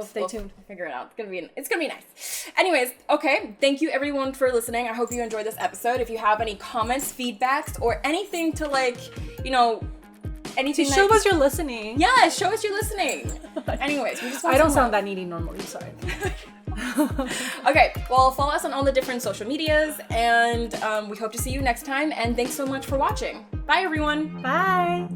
Stay tuned. We'll figure it out. It's gonna be nice. Anyways, okay. Thank you everyone for listening. I hope you enjoyed this episode. If you have any comments, feedbacks, or anything to anything. Show us you're listening. Yeah, show us you're listening. Anyways, we just want I don't some sound love. that needy normally. Sorry. Okay, well, follow us on all the different social medias, and we hope to see you next time. And thanks so much for watching. Bye, everyone. Bye.